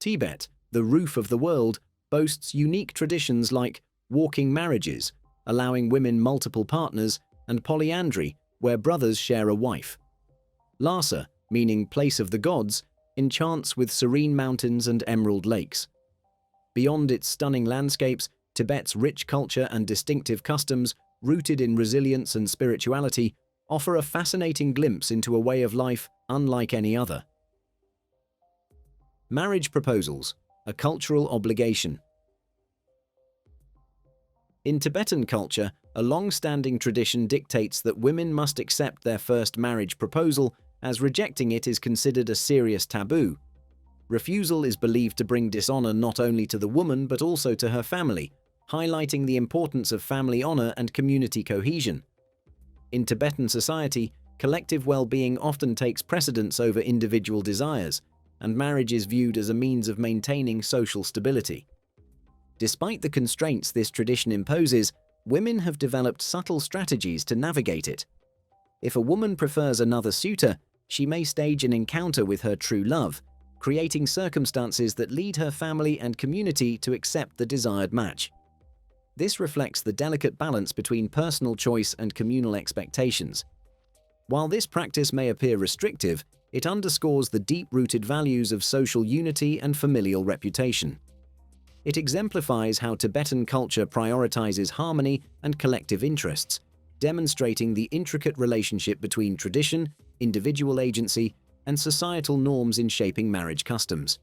Tibet, the roof of the world, boasts unique traditions like walking marriages, allowing women multiple partners, and polyandry, where brothers share a wife. Lhasa, meaning place of the gods, enchants with serene mountains and emerald lakes. Beyond its stunning landscapes, Tibet's rich culture and distinctive customs, rooted in resilience and spirituality, offer a fascinating glimpse into a way of life unlike any other. Marriage proposals, a cultural obligation. In Tibetan culture, a long-standing tradition dictates that women must accept their first marriage proposal, as rejecting it is considered a serious taboo. Refusal is believed to bring dishonor not only to the woman but also to her family, highlighting the importance of family honor and community cohesion. In Tibetan society, collective well-being often takes precedence over individual desires, and marriage is viewed as a means of maintaining social stability. Despite the constraints this tradition imposes, women have developed subtle strategies to navigate it. If a woman prefers another suitor, she may stage an encounter with her true love, creating circumstances that lead her family and community to accept the desired match. This reflects the delicate balance between personal choice and communal expectations. While this practice may appear restrictive, it underscores the deep-rooted values of social unity and familial reputation. It exemplifies how Tibetan culture prioritizes harmony and collective interests, demonstrating the intricate relationship between tradition, individual agency, and societal norms in shaping marriage customs.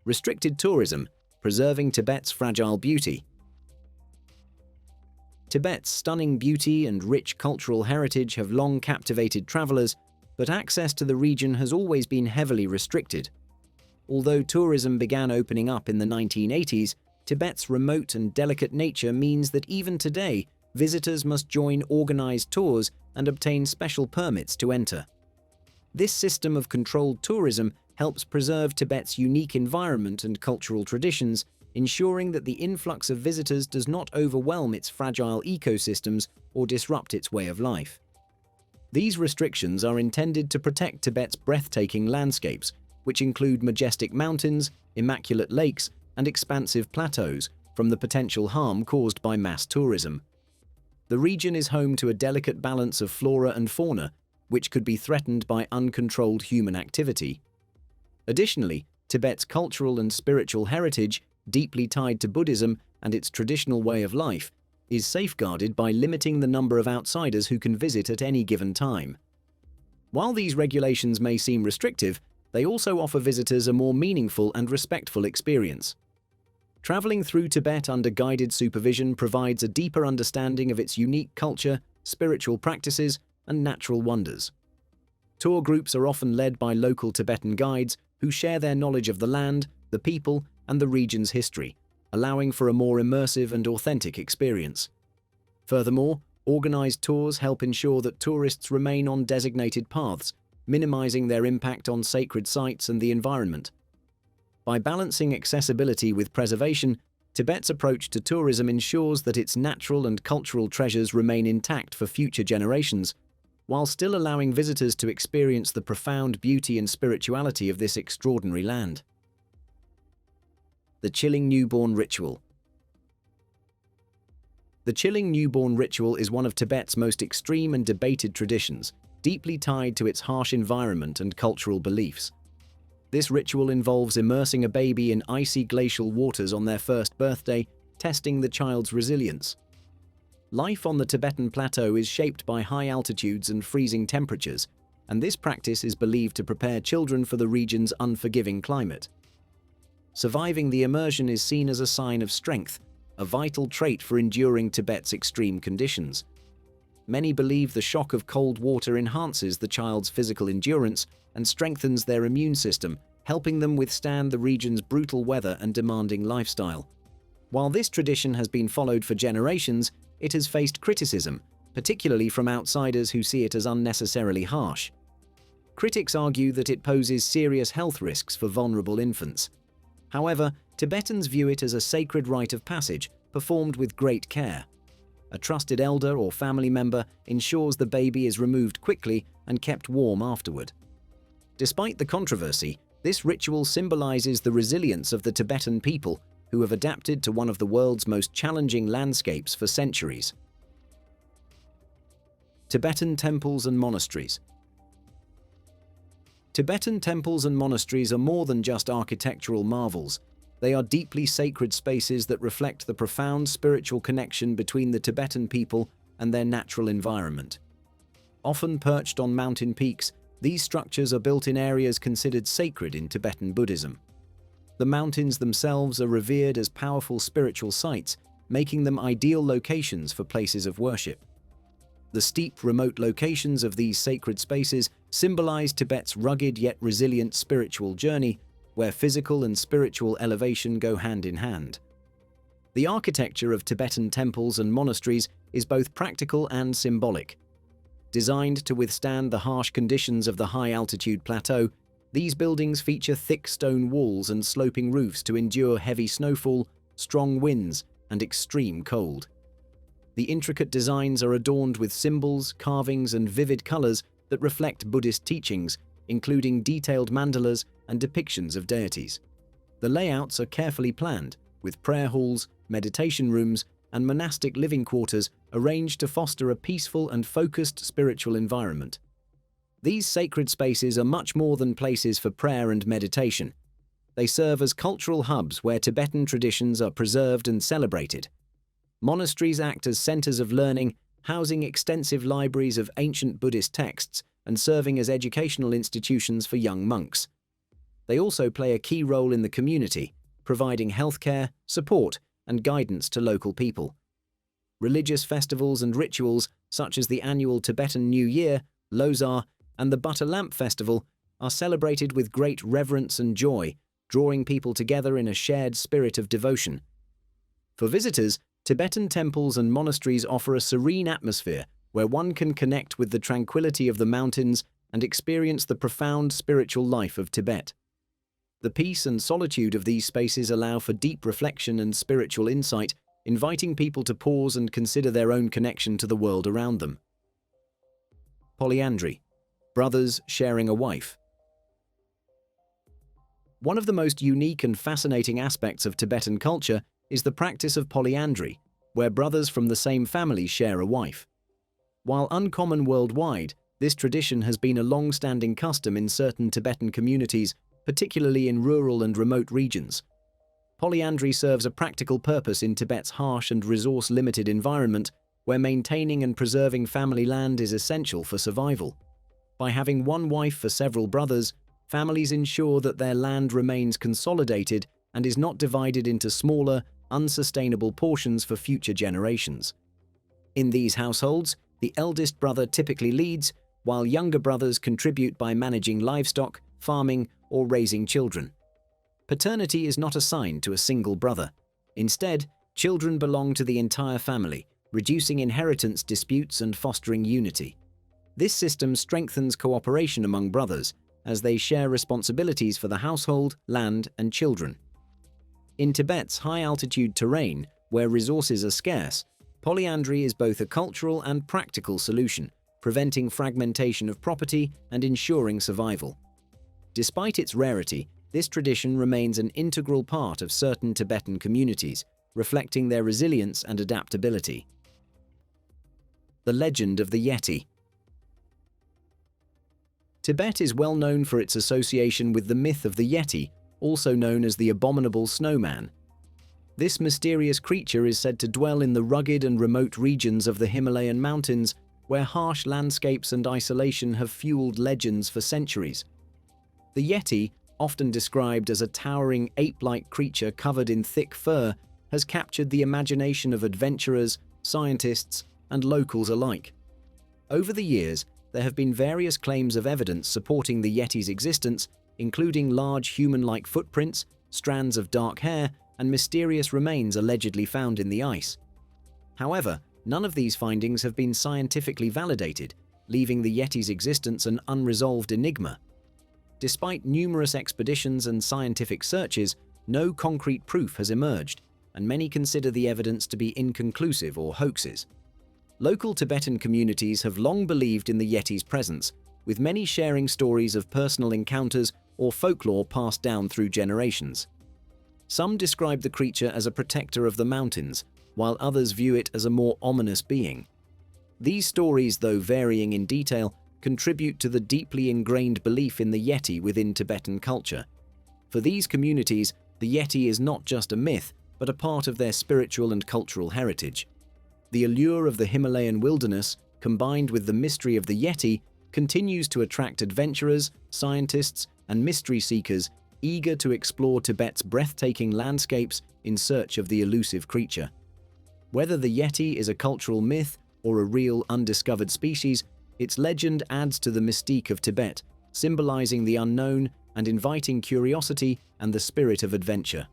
Restricted tourism, preserving Tibet's fragile beauty. Tibet's stunning beauty and rich cultural heritage have long captivated travelers, but access to the region has always been heavily restricted. Although tourism began opening up in the 1980s, Tibet's remote and delicate nature means that even today, visitors must join organized tours and obtain special permits to enter. This system of controlled tourism helps preserve Tibet's unique environment and cultural traditions, ensuring that the influx of visitors does not overwhelm its fragile ecosystems or disrupt its way of life. These restrictions are intended to protect Tibet's breathtaking landscapes, which include majestic mountains, immaculate lakes, and expansive plateaus, from the potential harm caused by mass tourism. The region is home to a delicate balance of flora and fauna, which could be threatened by uncontrolled human activity. Additionally, Tibet's cultural and spiritual heritage, deeply tied to Buddhism and its traditional way of life, is safeguarded by limiting the number of outsiders who can visit at any given time. While these regulations may seem restrictive, they also offer visitors a more meaningful and respectful experience. Traveling through Tibet under guided supervision provides a deeper understanding of its unique culture, spiritual practices, and natural wonders. Tour groups are often led by local Tibetan guides who share their knowledge of the land, the people, and the region's history, allowing for a more immersive and authentic experience. Furthermore, organized tours help ensure that tourists remain on designated paths, minimizing their impact on sacred sites and the environment. By balancing accessibility with preservation, Tibet's approach to tourism ensures that its natural and cultural treasures remain intact for future generations, while still allowing visitors to experience the profound beauty and spirituality of this extraordinary land. The chilling newborn ritual. The chilling newborn ritual is one of Tibet's most extreme and debated traditions, deeply tied to its harsh environment and cultural beliefs. This ritual involves immersing a baby in icy glacial waters on their first birthday, testing the child's resilience. Life on the Tibetan plateau is shaped by high altitudes and freezing temperatures, and this practice is believed to prepare children for the region's unforgiving climate. Surviving the immersion is seen as a sign of strength, a vital trait for enduring Tibet's extreme conditions. Many believe the shock of cold water enhances the child's physical endurance and strengthens their immune system, helping them withstand the region's brutal weather and demanding lifestyle. While this tradition has been followed for generations, it has faced criticism, particularly from outsiders who see it as unnecessarily harsh. Critics argue that it poses serious health risks for vulnerable infants. However, Tibetans view it as a sacred rite of passage, performed with great care. A trusted elder or family member ensures the baby is removed quickly and kept warm afterward. Despite the controversy, This ritual symbolizes the resilience of the Tibetan people, who have adapted to one of the world's most challenging landscapes for centuries. Tibetan temples and monasteries. Tibetan temples and monasteries are more than just architectural marvels. They are deeply sacred spaces that reflect the profound spiritual connection between the Tibetan people and their natural environment. Often perched on mountain peaks, these structures are built in areas considered sacred in Tibetan Buddhism. The mountains themselves are revered as powerful spiritual sites, making them ideal locations for places of worship. The steep, remote locations of these sacred spaces symbolize Tibet's rugged yet resilient spiritual journey, where physical and spiritual elevation go hand in hand. The architecture of Tibetan temples and monasteries is both practical and symbolic. Designed to withstand the harsh conditions of the high-altitude plateau, these buildings feature thick stone walls and sloping roofs to endure heavy snowfall, strong winds, and extreme cold. The intricate designs are adorned with symbols, carvings, and vivid colors that reflect Buddhist teachings, including detailed mandalas and depictions of deities. The layouts are carefully planned, with prayer halls, meditation rooms, and monastic living quarters arranged to foster a peaceful and focused spiritual environment. These sacred spaces are much more than places for prayer and meditation. They serve as cultural hubs where Tibetan traditions are preserved and celebrated. Monasteries act as centers of learning, housing extensive libraries of ancient Buddhist texts and serving as educational institutions for young monks. They also play a key role in the community, providing healthcare, support, and guidance to local people. Religious festivals and rituals, such as the annual Tibetan New Year, Lhasa, and the Butter Lamp Festival, are celebrated with great reverence and joy, drawing people together in a shared spirit of devotion. For visitors, Tibetan temples and monasteries offer a serene atmosphere where one can connect with the tranquility of the mountains and experience the profound spiritual life of Tibet. The peace and solitude of these spaces allow for deep reflection and spiritual insight, inviting people to pause and consider their own connection to the world around them. Polyandry. Brothers sharing a wife. One of the most unique and fascinating aspects of Tibetan culture is the practice of polyandry, where brothers from the same family share a wife. While uncommon worldwide, this tradition has been a long-standing custom in certain Tibetan communities, particularly in rural and remote regions. Polyandry serves a practical purpose in Tibet's harsh and resource-limited environment, where maintaining and preserving family land is essential for survival. By having one wife for several brothers, families ensure that their land remains consolidated and is not divided into smaller, unsustainable portions for future generations. In these households, the eldest brother typically leads, while younger brothers contribute by managing livestock, farming, or raising children. Paternity is not assigned to a single brother. Instead, children belong to the entire family, reducing inheritance disputes and fostering unity. This system strengthens cooperation among brothers, as they share responsibilities for the household, land, and children. In Tibet's high-altitude terrain, where resources are scarce, polyandry is both a cultural and practical solution, preventing fragmentation of property and ensuring survival. Despite its rarity, this tradition remains an integral part of certain Tibetan communities, reflecting their resilience and adaptability. The legend of the Yeti. Tibet is well known for its association with the myth of the Yeti, also known as the abominable snowman. This mysterious creature is said to dwell in the rugged and remote regions of the Himalayan mountains, where harsh landscapes and isolation have fueled legends for centuries. The Yeti, often described as a towering ape-like creature covered in thick fur, has captured the imagination of adventurers, scientists, and locals alike. Over the years, there have been various claims of evidence supporting the Yeti's existence, including large human-like footprints, strands of dark hair, and mysterious remains allegedly found in the ice. However, none of these findings have been scientifically validated, leaving the Yeti's existence an unresolved enigma. Despite numerous expeditions and scientific searches, no concrete proof has emerged, and many consider the evidence to be inconclusive or hoaxes. Local Tibetan communities have long believed in the Yeti's presence, with many sharing stories of personal encounters or folklore passed down through generations. Some describe the creature as a protector of the mountains, while others view it as a more ominous being. These stories, though varying in detail, contribute to the deeply ingrained belief in the Yeti within Tibetan culture. For these communities, the Yeti is not just a myth, but a part of their spiritual and cultural heritage. The allure of the Himalayan wilderness, combined with the mystery of the Yeti, continues to attract adventurers, scientists, and mystery seekers eager to explore Tibet's breathtaking landscapes in search of the elusive creature. Whether the Yeti is a cultural myth or a real undiscovered species, its legend adds to the mystique of Tibet, symbolizing the unknown and inviting curiosity and the spirit of adventure.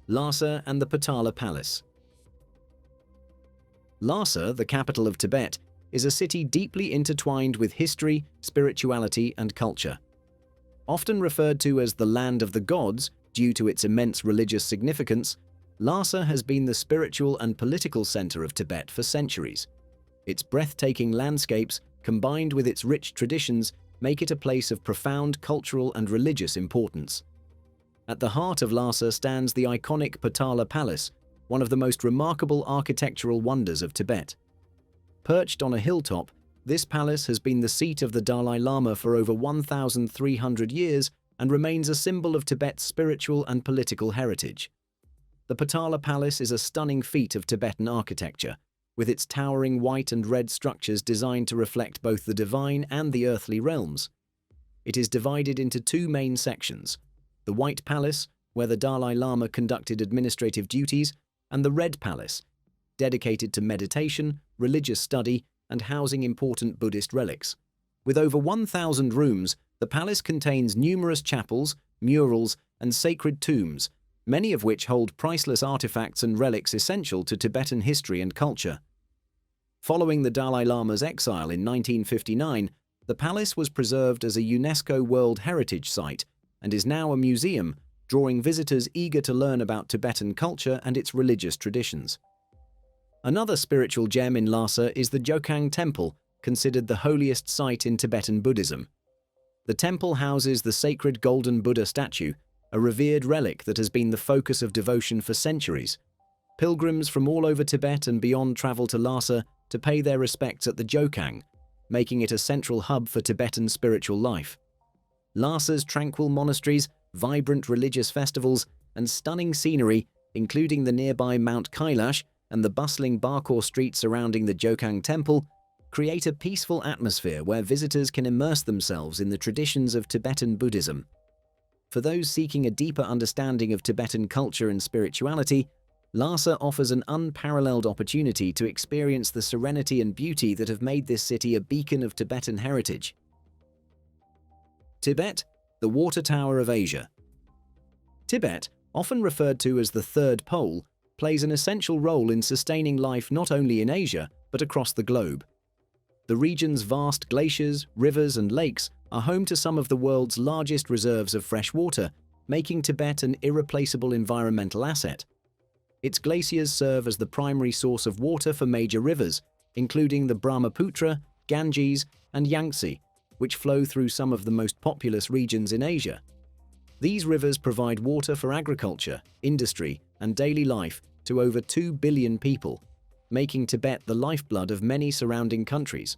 Lhasa and the Potala Palace. Lhasa, the capital of Tibet, is a city deeply intertwined with history, spirituality, and culture. Often referred to as the land of the gods due to its immense religious significance, Lhasa has been the spiritual and political center of Tibet for centuries. Its breathtaking landscapes, combined with its rich traditions, make it a place of profound cultural and religious importance. At the heart of Lhasa stands the iconic Potala Palace, one of the most remarkable architectural wonders of Tibet. Perched on a hilltop, this palace has been the seat of the Dalai Lama for over 1,300 years and remains a symbol of Tibet's spiritual and political heritage. The Potala Palace is a stunning feat of Tibetan architecture, with its towering white and red structures designed to reflect both the divine and the earthly realms. It is divided into two main sections: the White Palace, where the Dalai Lama conducted administrative duties, and the Red Palace, dedicated to meditation, religious study, and housing important Buddhist relics. With over 1,000 rooms, the palace contains numerous chapels, murals, and sacred tombs, many of which hold priceless artifacts and relics essential to Tibetan history and culture. Following the Dalai Lama's exile in 1959, the palace was preserved as a UNESCO World Heritage Site and is now a museum, drawing visitors eager to learn about Tibetan culture and its religious traditions. Another spiritual gem in Lhasa is the Jokhang Temple, considered the holiest site in Tibetan Buddhism. The temple houses the sacred golden Buddha statue, a revered relic that has been the focus of devotion for centuries. Pilgrims from all over Tibet and beyond travel to Lhasa to pay their respects at the Jokhang, making it a central hub for Tibetan spiritual life. Lhasa's tranquil monasteries, vibrant religious festivals, and stunning scenery, including the nearby Mount Kailash and the bustling Barkor street surrounding the Jokhang Temple, create a peaceful atmosphere where visitors can immerse themselves in the traditions of Tibetan Buddhism. For those seeking a deeper understanding of Tibetan culture and spirituality, Lhasa offers an unparalleled opportunity to experience the serenity and beauty that have made this city a beacon of Tibetan heritage. Tibet, the water tower of Asia. Tibet, often referred to as the Third Pole, plays an essential role in sustaining life not only in Asia, but across the globe. The region's vast glaciers, rivers, and lakes are home to some of the world's largest reserves of fresh water, making Tibet an irreplaceable environmental asset. Its glaciers serve as the primary source of water for major rivers, including the Brahmaputra, Ganges, and Yangtze, which flow through some of the most populous regions in Asia. These rivers provide water for agriculture, industry, and daily life to over 2 billion people, making Tibet the lifeblood of many surrounding countries.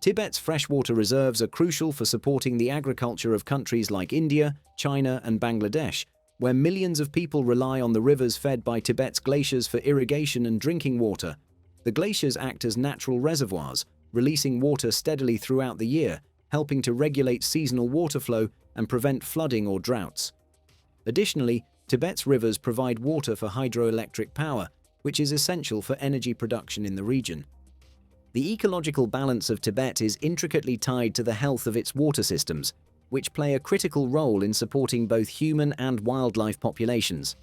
Tibet's freshwater reserves are crucial for supporting the agriculture of countries like India, China, and Bangladesh, where millions of people rely on the rivers fed by Tibet's glaciers for irrigation and drinking water. The glaciers act as natural reservoirs, releasing water steadily throughout the year, helping to regulate seasonal water flow and prevent flooding or droughts. Additionally, Tibet's rivers provide water for hydroelectric power, which is essential for energy production in the region. The ecological balance of Tibet is intricately tied to the health of its water systems, which play a critical role in supporting both human and wildlife populations.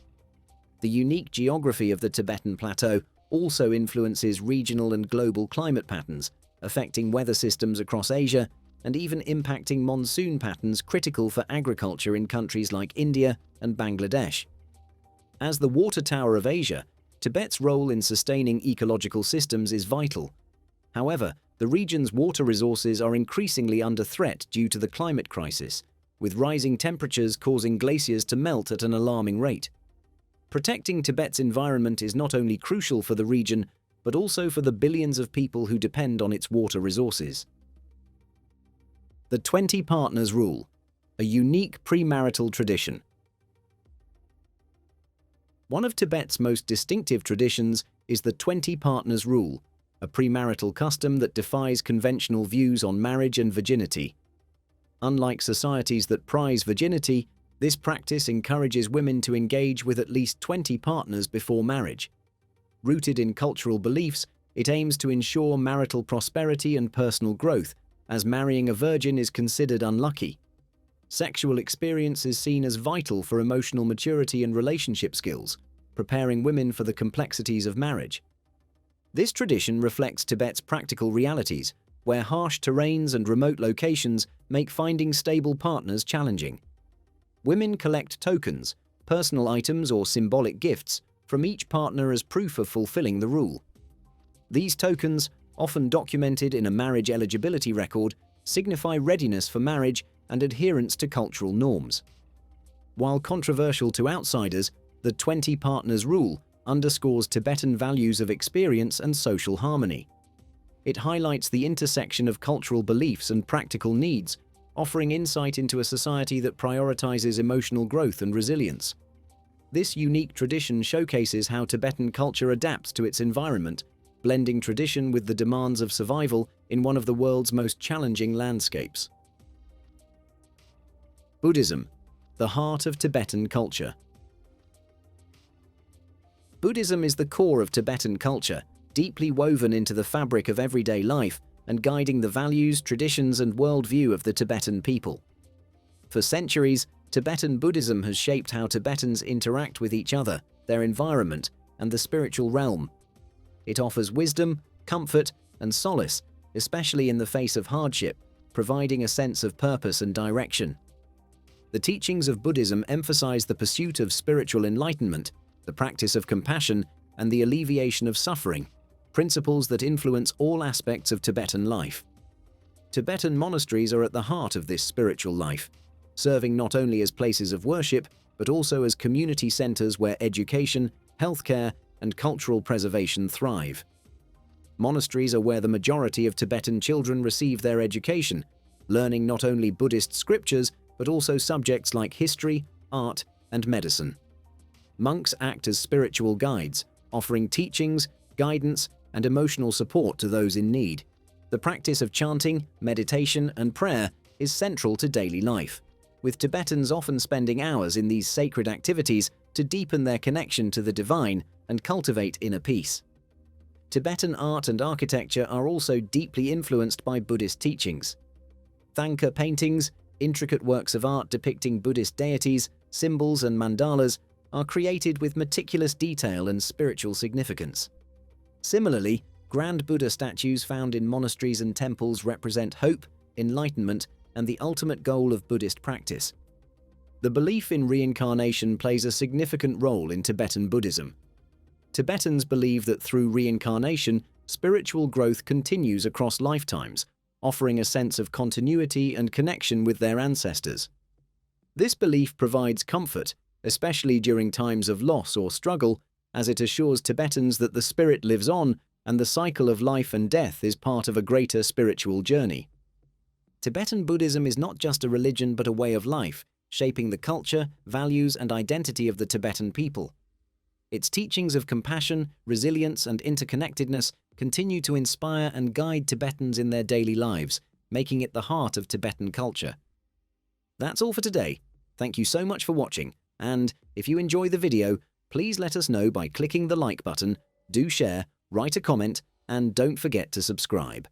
The unique geography of the Tibetan Plateau also influences regional and global climate patterns, affecting weather systems across Asia and even impacting monsoon patterns critical for agriculture in countries like India and Bangladesh. As the water tower of Asia, Tibet's role in sustaining ecological systems is vital. However, The region's water resources are increasingly under threat due to the climate crisis, with rising temperatures causing glaciers to melt at an alarming rate. Protecting Tibet's environment is not only crucial for the region, but also for the billions of people who depend on its water resources. The 20 Partners Rule, a unique premarital tradition. One of Tibet's most distinctive traditions is the 20 Partners Rule, a premarital custom that defies conventional views on marriage and virginity. Unlike societies that prize virginity, this practice encourages women to engage with at least 20 partners before marriage. Rooted in cultural beliefs, it aims to ensure marital prosperity and personal growth, as marrying a virgin is considered unlucky. Sexual experience is seen as vital for emotional maturity and relationship skills, preparing women for the complexities of marriage. This tradition reflects Tibet's practical realities, where harsh terrains and remote locations make finding stable partners challenging. Women collect tokens, personal items or symbolic gifts, from each partner as proof of fulfilling the rule. These tokens, often documented in a marriage eligibility record, signify readiness for marriage and adherence to cultural norms. While controversial to outsiders, the 20 Partners Rule underscores Tibetan values of experience and social harmony. It highlights the intersection of cultural beliefs and practical needs, offering insight into a society that prioritizes emotional growth and resilience. This unique tradition showcases how Tibetan culture adapts to its environment, blending tradition with the demands of survival in one of the world's most challenging landscapes. Buddhism, the heart of Tibetan culture. Buddhism is the core of Tibetan culture, deeply woven into the fabric of everyday life and guiding the values, traditions, and worldview of the Tibetan people. For centuries, Tibetan Buddhism has shaped how Tibetans interact with each other, their environment, and the spiritual realm. It offers wisdom, comfort, and solace, especially in the face of hardship, providing a sense of purpose and direction. The teachings of Buddhism emphasize the pursuit of spiritual enlightenment, the practice of compassion, and the alleviation of suffering, principles that influence all aspects of Tibetan life. Tibetan monasteries are at the heart of this spiritual life, serving not only as places of worship, but also as community centers where education, healthcare, and cultural preservation thrive. Monasteries are where the majority of Tibetan children receive their education, learning not only Buddhist scriptures, but also subjects like history, art, and medicine. Monks act as spiritual guides, offering teachings, guidance, and emotional support to those in need. The practice of chanting, meditation, and prayer is central to daily life, with Tibetans often spending hours in these sacred activities to deepen their connection to the divine and cultivate inner peace. Tibetan art and architecture are also deeply influenced by Buddhist teachings. Thangka paintings, intricate works of art depicting Buddhist deities, symbols, and mandalas, are created with meticulous detail and spiritual significance. Similarly, grand Buddha statues found in monasteries and temples represent hope, enlightenment, and the ultimate goal of Buddhist practice. The belief in reincarnation plays a significant role in Tibetan Buddhism. Tibetans believe that through reincarnation, spiritual growth continues across lifetimes, offering a sense of continuity and connection with their ancestors. This belief provides comfort, especially during times of loss or struggle, as it assures Tibetans that the spirit lives on and the cycle of life and death is part of a greater spiritual journey. Tibetan Buddhism is not just a religion but a way of life, shaping the culture, values, and identity of the Tibetan people. Its teachings of compassion, resilience, and interconnectedness continue to inspire and guide Tibetans in their daily lives, making it the heart of Tibetan culture. That's all for today. Thank you so much for watching, and if you enjoy the video, please let us know by clicking the like button, do share, write a comment, and don't forget to subscribe.